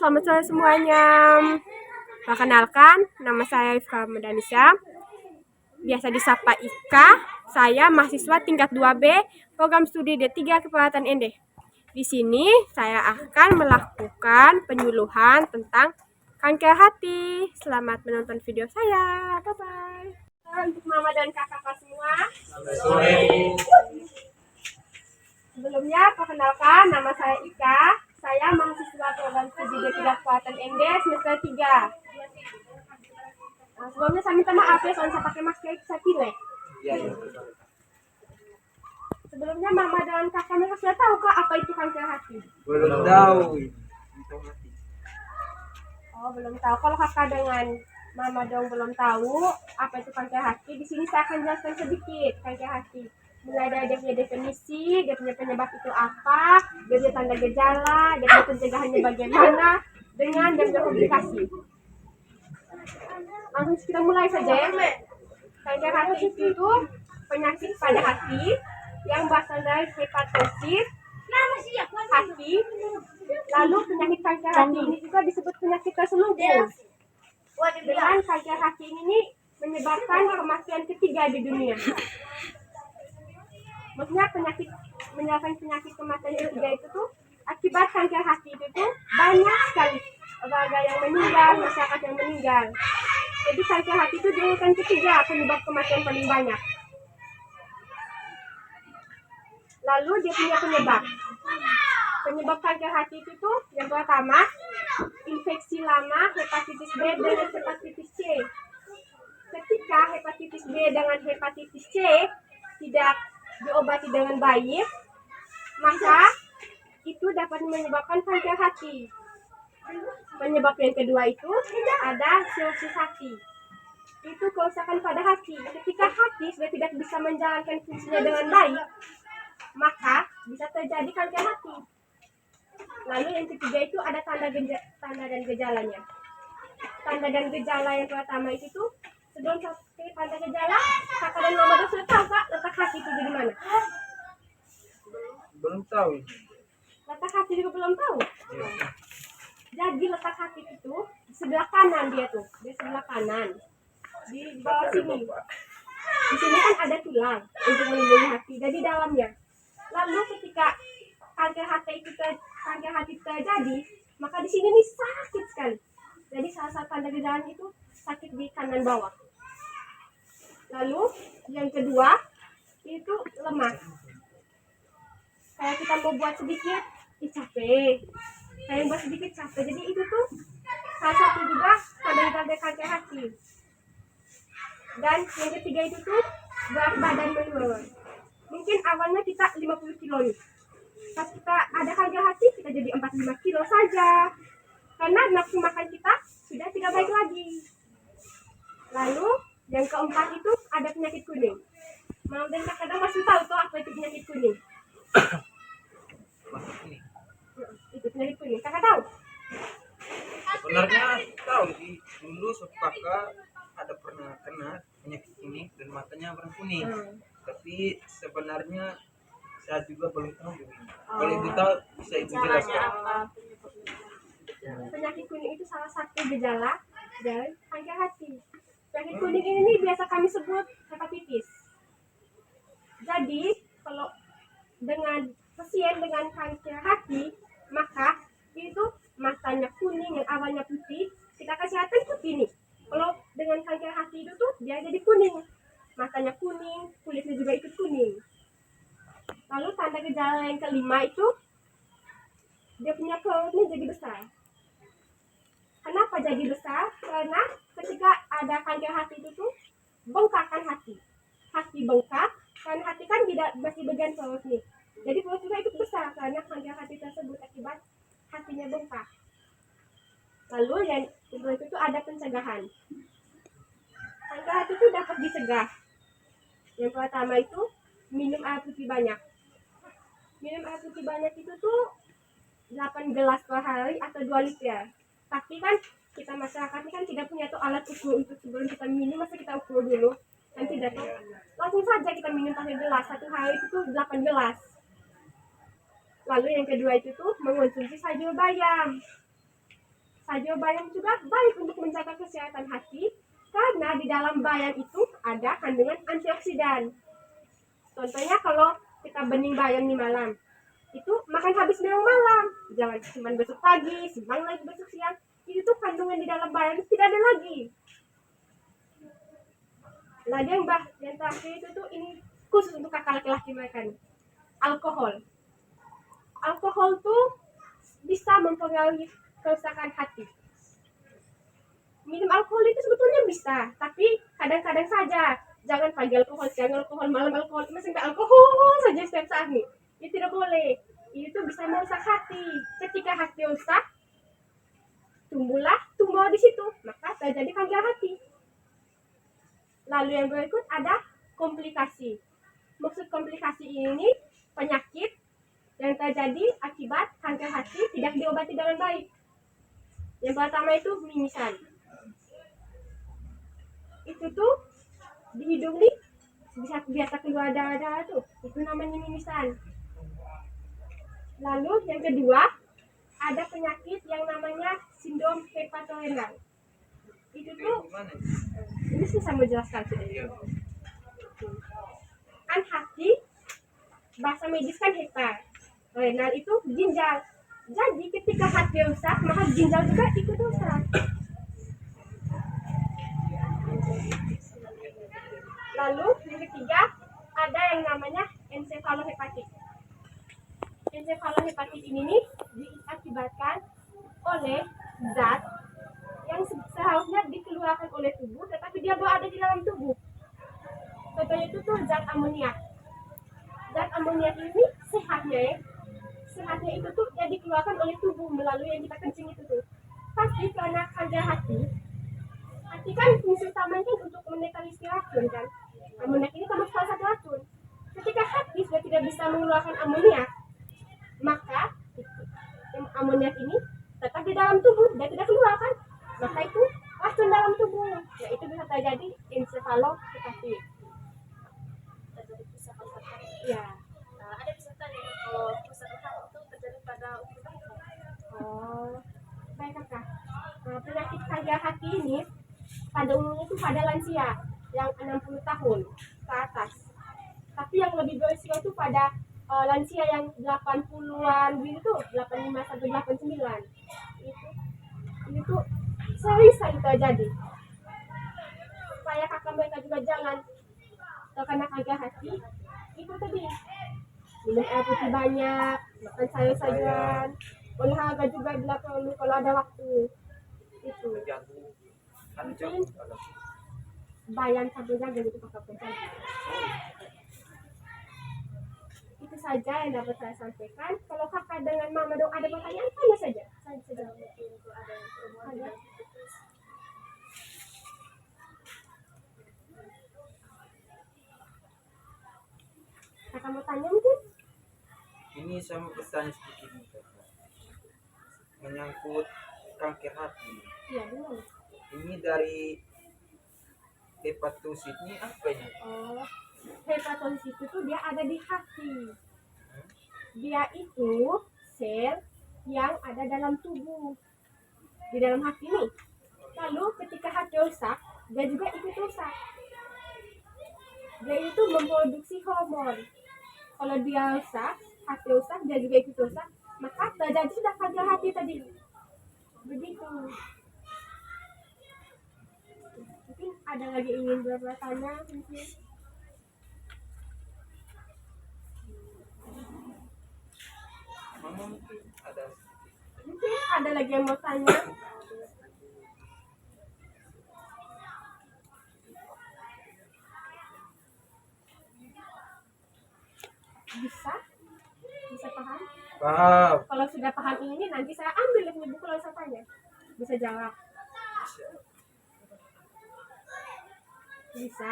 selamat sore semuanya. Perkenalkan, nama saya Ifka Medanisya, biasa disapa Ika. Saya mahasiswa tingkat 2B, program studi D3 Keperawatan ND. Di sini saya akan melakukan penyuluhan tentang kanker hati. Selamat menonton video saya. Bye-bye. Untuk mama dan kakak semua. Sebelumnya, perkenalkan, nama saya Ika. Saya mahasiswa program studi D3 Keperawatan ND semester 3. Nah, sebelumnya saya minta maaf ya, soalnya saya pakai masker itu saya pilih. Sebelumnya mama dan kakak mereka sudah tahu kah apa itu kanker hati? Belum tahu. Oh, belum tahu. Kalau kakak dengan mama dong belum tahu apa itu kanker hati, di sini saya akan jelaskan sedikit kanker hati. Mulai dari dia punya definisi, dia punya penyebab itu apa, dia punya tanda gejala, dia punya pencegahannya bagaimana, dengan dia punya komplikasi. Langsung kita mulai saja ya. Kanker hati itu penyakit pada hati yang berasal dari hepatosit hati. Lalu penyakit kanker hati ini juga disebut penyakit terselubung. Dengan kanker hati ini menyebabkan kematian ketiga di dunia. Maksudnya menyebabkan penyakit kematian ketiga itu tuh akibat kanker hati itu tuh banyak sekali warga yang meninggal, masyarakat yang meninggal. Jadi kanker hati itu diurutan ketiga penyebab kematian paling banyak. Lalu dia punya penyebab. Penyebab kanker hati itu tuh yang pertama infeksi lama hepatitis B dengan hepatitis C. Ketika hepatitis B dengan hepatitis C tidak diobati dengan baik, maka itu dapat menyebabkan kanker hati. Penyebab yang kedua itu ada sirosis hati. Itu kerusakan pada hati. Ketika hati sudah tidak bisa menjalankan fungsinya dengan baik, maka bisa terjadi kanker hati. Lalu yang ketiga itu ada tanda dan gejalanya. Tanda dan gejala yang pertama itu tuh sebelum sampai tanda gejala, kakak dan mama sudah tahu kak letak hati itu di mana? Belum tahu. Letak hati juga belum tahu. Ya. Jadi letak hati itu di sebelah kanan dia tuh, di sebelah kanan, di bawah sini. Di sini kan ada tulang untuk melindungi hati. Jadi dalamnya. Lalu ketika kanker hati terjadi, maka di sini nih sakit sekali. Jadi salah satu tanda gejala itu sakit di kanan bawah. Lalu yang kedua itu lemas. Kayak kita mau buat sedikit, capek. Kayak buat sedikit capek. Jadi itu tuh salah satu juga tanda kanker hati. Dan yang ketiga itu tuh berat badan menurun. Mungkin awalnya kita 50 kilo nih. Pas kita ada kanker hati kita jadi 45 kilo saja. Karena nafsu makan kita sudah tidak baik lagi. Lalu yang keempat itu ada penyakit kuning. Mau dan kadang masih tahu tuh apa itu penyakit kuning. Itu penyakit kuning. Kakak tahu? Sebenarnya tahu sih, dulu sepaka ada pernah kena penyakit kuning dan matanya warna kuning. Tapi sebenarnya saya juga belum tahu. Kalau ibu tahu bisa ibu jelaskan. Penyakit kuning itu salah satu gejala dari kanker hati. Penyakit kuning ini biasa kami sebut hepatitis. Jadi kalau dengan pasien dengan kanker hati, maka itu matanya kuning yang awalnya putih, kita kesehatan putih nih. Kalau dengan kanker hati itu tuh dia jadi kuning, matanya kuning, kulitnya juga ikut kuning. Lalu tanda gejala yang kelima itu dia punya perutnya jadi besar. Kenapa jadi besar? Karena ketika ada kanker hati itu tuh bengkakan hati. Hati bengkak, karena hati kan tidak masih bagian perut nih. Jadi perut juga ikut besar karena kanker hati tersebut akibat hatinya bengkak. Lalu yang kedua itu tuh ada pencegahan. Kanker hati itu dapat dicegah. Yang pertama itu minum air putih banyak. Minum air putih banyak itu tuh 8 gelas per hari atau 2 liter. Tapi kan kita masyarakat ini kan tidak punya tuh alat ukur untuk sebelum kita minum, masa kita ukur dulu. Kan tidak tuh. Langsung saja kita minum pakai gelas. Satu hari itu tuh 8 gelas. Lalu yang kedua itu tuh mengonsumsi sayur bayam. Sayur bayam juga baik untuk menjaga kesehatan hati karena di dalam bayam itu ada kandungan antioksidan. Contohnya kalau kita bening bayam di malam, itu makan habis memang malam, jangan cuma besok pagi, simpan lagi besok siang. Itu tuh kandungan di dalam bayam itu tidak ada lagi. Lagi yang terakhir itu tuh ini khusus untuk kakak laki-laki mereka nih. Alkohol. Alkohol tuh bisa mempengaruhi kerusakan hati. Minum alkohol itu sebetulnya bisa, tapi kadang-kadang saja. Jangan pagi alkohol, siang alkohol, malam alkohol, sampai alkohol saja setiap saat nih. Itu tidak boleh. Itu bisa merusak hati. Ketika hati rusak, tumbuhlah tumor di situ, maka terjadi kanker hati. Lalu yang berikut ada komplikasi. Maksud komplikasi ini penyakit yang terjadi akibat kanker hati tidak diobati dengan baik. Yang pertama itu mimisan. Itu tuh di hidung nih biasa keluar darah-darah tuh. Itu namanya mimisan. Lalu yang kedua ada penyakit yang namanya sindrom hepatorenal. Itu tuh ini susah menjelaskan sih. Kan hati bahasa medis kan hepa. Renal itu ginjal. Jadi ketika hati rusak, maka ginjal juga ikut rusak. Lalu yang ketiga ada yang namanya ensefalohepatit. Ensefalohepatit ini nih diakibatkan oleh zat yang seharusnya dikeluarkan oleh tubuh, tetapi dia berada di dalam tubuh. Contohnya itu tuh zat amoniak. Zat amoniak ini sehatnya itu tuh yang dikeluarkan oleh tubuh melalui yang kita kencing itu tuh. Pasti karena kanker hati kan fungsi utamanya kan untuk menetralisir racun kan. Amoniak ini termasuk salah satu racun. Ketika hati sudah tidak bisa mengeluarkan amoniak, maka amoniak ini tetap di dalam tubuh dan tidak keluar kan. Maka itu racun dalam tubuh. Ya itu bisa terjadi ensefalohepatit. Ya. Ada bisa tanya kalau kerusakan hati itu terjadi pada umur berapa? Oh, baik kakak. Penyakit kanker hati ini pada umumnya itu pada lansia yang 60 tahun ke atas. Tapi yang lebih berisiko itu pada lansia yang 80-an gitu, 85 sampai 89. Itu sering sekali terjadi. Supaya kakak mereka juga jangan terkena kanker hati, itu tadi minum air putih banyak, makan sayur-sayuran, olahraga juga bila perlu kalau ada waktu. Itu bayang sambil jaga gitu kakak berjaga. Itu saja yang dapat saya sampaikan. Kalau kakak dengan mama dong ada pertanyaan, tanya saja. Saya bisa jawab. Ada. Kakak mau tanya mungkin? Ini saya mau bertanya sedikit nih, Kakak. Menyangkut kanker hati. Iya, gimana? Ini dari hepatosit ini apa ini? Oh, hepatosis itu tuh dia ada di hati. Dia itu sel yang ada dalam tubuh, di dalam hati nih. Lalu ketika hati rusak, dia juga ikut rusak. Dia itu memproduksi hormon. Kalau dia rusak, hati rusak, dia juga ikut rusak, maka terjadi sudah kanker hati tadi. Begitu. Mungkin ada lagi ingin bertanya mungkin. Mama mungkin ada. Mungkin ada lagi yang mau tanya. Bisa paham? Paham. Kalau sudah paham ini nanti saya ambil lagi buku kalau saya tanya. Bisa jawab. Bisa.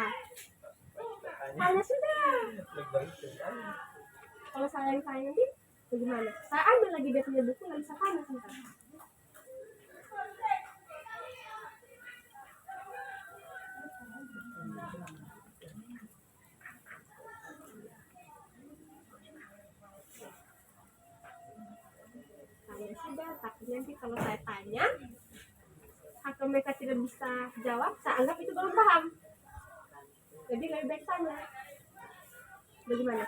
Tanya sudah. Kalau saya yang tanya nanti bagaimana? Saya ambil lagi dia punya buku lalu saya tanya sebentar. Saya sudah, tapi nanti kalau saya tanya kalau mereka tidak bisa jawab, saya anggap itu belum paham. Jadi lebih baik tanya. Bagaimana?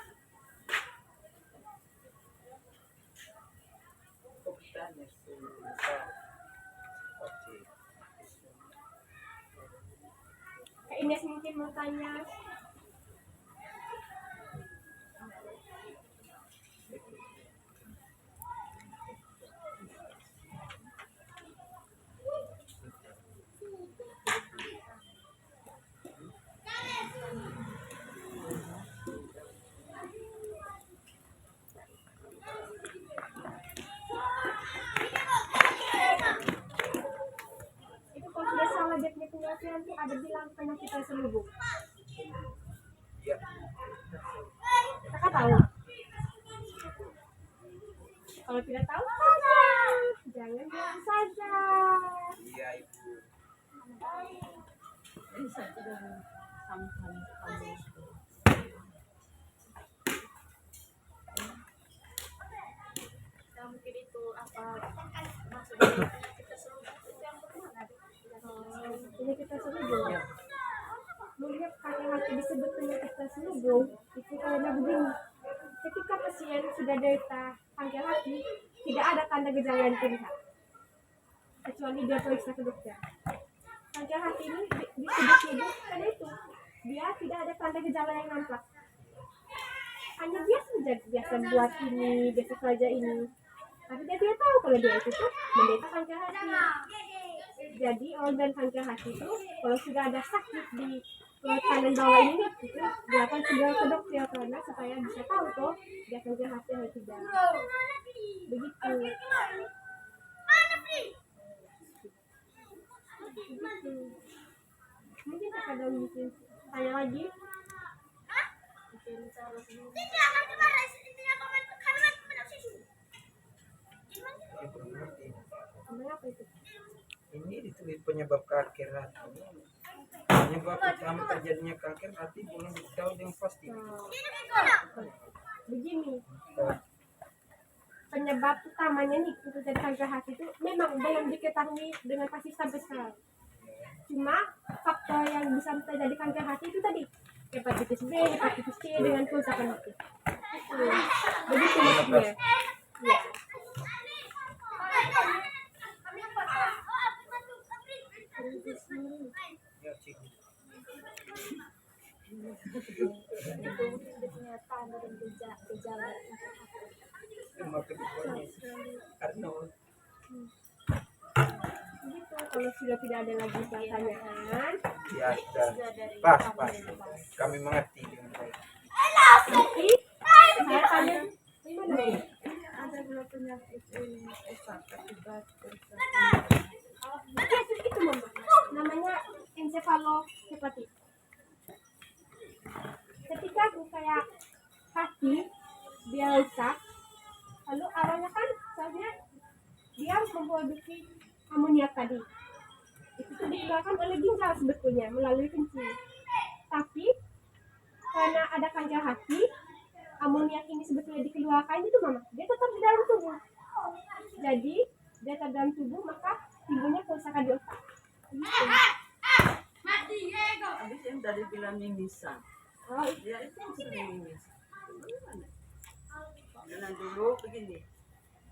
Kak Ines mungkin mau tanya. Itu kalau tidak salah dia punya pengertian itu ada bilang penyakit terselubung. Ya. Kakak tahu? Kalau tidak tahu, tanya. Jangan bilang saja. Iya Ibu. Ya, mungkin itu apa maksudnya penyakit terselubung itu yang bagaimana? Penyakit terselubung. Melihat kanker hati disebut penyakit terselubung itu karena begini, ketika pasien sudah derita kanker hati tidak ada tanda gejala yang terlihat kecuali dia periksa ke dokter. Kanker hati ini disebut selubung karena itu dia tidak ada tanda gejala yang nampak, hanya biasa buat ini, biasa saja ini, tapi dia tidak tahu kalau dia itu tuh menderita kanker hati. Jadi organ kanker hati itu kalau sudah ada sakit di kanan bawah ini itu dilakukan segera ke dokter karena supaya bisa tahu tuh dia kanker hati atau tidak. Begitu. Begitu. Mungkin ada mungkin tanya lagi. Mungkin cara sendiri. Namanya apa itu? Ini ditulis penyebab kanker hati. Penyebab utama terjadinya kanker hati belum diketahui dengan pasti. Begini, penyebab utamanya nih untuk jadi kanker hati itu memang belum diketahui dengan pasti sampai sekarang. Cuma faktor yang bisa terjadi kanker hati itu tadi hepatitis B, hepatitis C dengan kerusakan hati. Itu. Begitu maksudnya. Ya. Ya, Cik. Itu mungkin dia punya tanda dan gejala Cuma keduanya karena Begitu. Kalau sudah tidak ada lagi pertanyaan, ya sudah sudah dari pas. Kami mengerti dengan baik. nanti saya tanya gimana nih? Ada dua penyakit ini akibat Itu mama. Namanya encephalohepatit. Ketika kayak kaki dia rusak, lalu awalnya kan soalnya dia memproduksi amoniak tadi. Itu tuh dikeluarkan oleh ginjal sebetulnya melalui kencing. Tapi karena ada kanker hati, amoniak ini sebetulnya dikeluarkan itu mama, dia tetap di dalam tubuh. Jadi dia tetap dalam tubuh maka timbulnya kerusakan di otak. Gitu. habis yang tadi bilang mimisan. Oh, Dia itu yang sering mimisan. Karena dulu begini,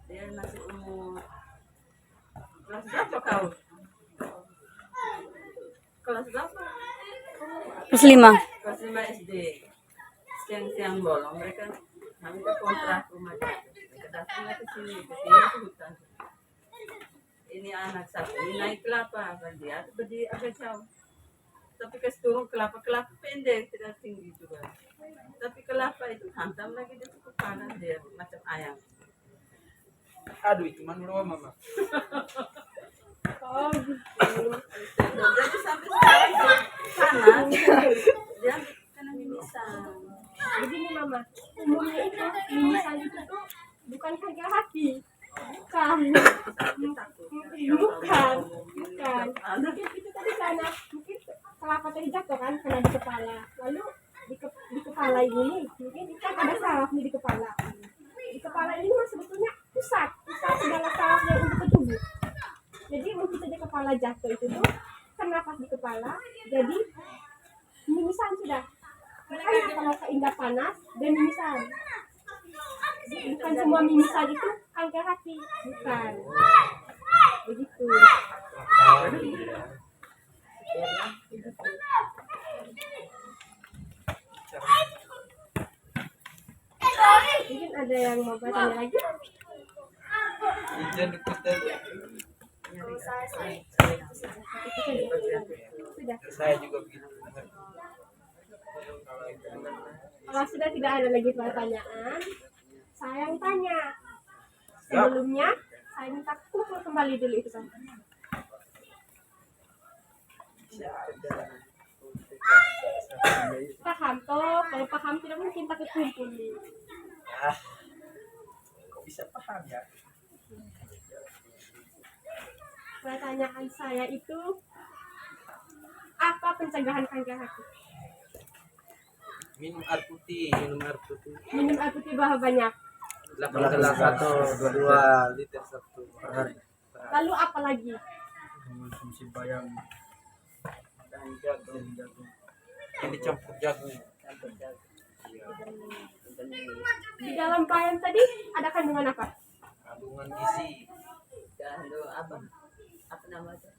dia masih umur kelas berapa kau? Kelas berapa? Kelas 5. Kelas 5 SD. Siang-siang bolong mereka kami ke kontrak rumah dia. Mereka datanglah ke sini ke hutan. Ini anak satu ini naik kelapa, kan dia berdiri agak jauh. Tapi ke turun kelapa pendek tidak tinggi juga. Tapi kelapa itu hantam lagi di kepala dia macam ayam. Aduh, itu mana mama? oh gitu. Jadi sampai sekarang panas dia kena mimisan. Begini mama, umumnya itu mimisan itu tuh bukan kanker hati. Bukan. Bukan. Mungkin itu tadi karena mungkin kelapa tadi jatuh kan kena di kepala. Lalu di kepala ini mungkin kan ada saraf nih di kepala. Di kepala ini mas sebetulnya pusat segala saraf yang untuk ke tubuh. Jadi mungkin saja kepala kepala jatuh itu tuh kena pas di kepala, jadi mimisan sudah. Makanya kalau keindah panas dan mimisan. Bukan semua mimisan itu kanker hati, bukan. Begitu. Mungkin ada yang mau bertanya lagi? Ijan ikutan. Kalau saya Sudah. Saya juga begitu. Kalau sudah tidak ada lagi pertanyaan, saya yang tanya. Sebelumnya, saya minta kumpul kembali dulu itu kan. Paham toh? Kalau paham tidak mungkin takut kumpul. Ah, kok bisa paham ya? Pertanyaan saya itu, apa pencegahan kanker hati? Minum air putih. Minum air putih berapa banyak? 2 liter satu per hari. Lalu apa lagi? Konsumsi bayam dan jagung. Ini campur jagung. Di dalam bayam tadi ada kandungan apa? Kandungan gizi. Kandung apa? Apa namanya?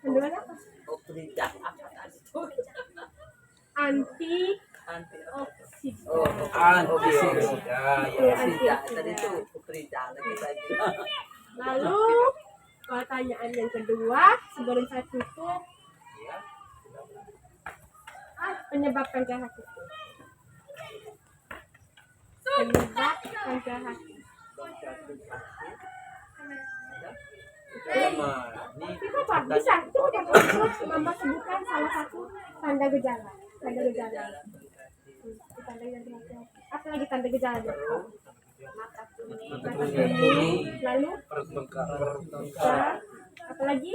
Kandungan apa? Oprida. Apa tadi itu? Antioksidan. Antioksida. Ya. Oprida. Tadi itu Oprida lagi tadi. Lalu pertanyaan yang kedua sebelum saya tutup, penyebab kanker hati. Penyebab kanker hati. Ini Itu apa? Bisa. Itu udah maksud Mama sebutkan salah satu tanda gejala. Tanda gejala. Tanda gejala. Apa lagi tanda gejala? Mata kuning. Lalu perut bengkak. apa lagi?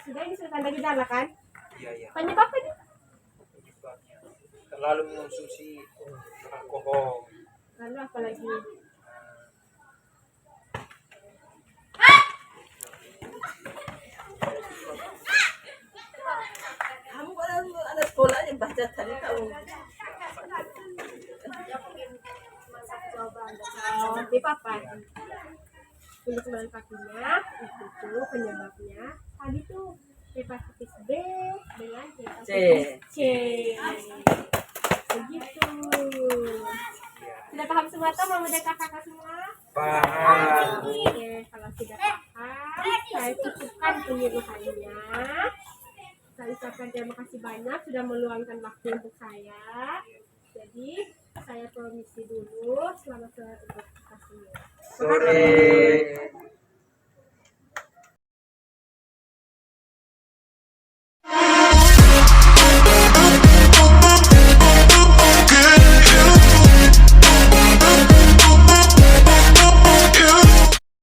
Sudah ini sudah tanda gejala kan? Iya. Penyebabnya ini? Terlalu mengonsumsi alkohol. Lalu apa lagi? Kamu kan anak sekolah yang baca tadi tahu. Oh, di papa. Untuk kembali kakinya, itu tuh penyebabnya. Tadi tuh hepatitis B dengan hepatitis C. Begitu. Sudah paham semua tuh mama dan kakak semua? Paham. Oke, kalau sudah paham, saya cukupkan penyuluhannya. Saya ucapkan terima kasih banyak sudah meluangkan waktu untuk saya. Jadi, saya permisi dulu. Selamat sore untuk kita semua. Sore.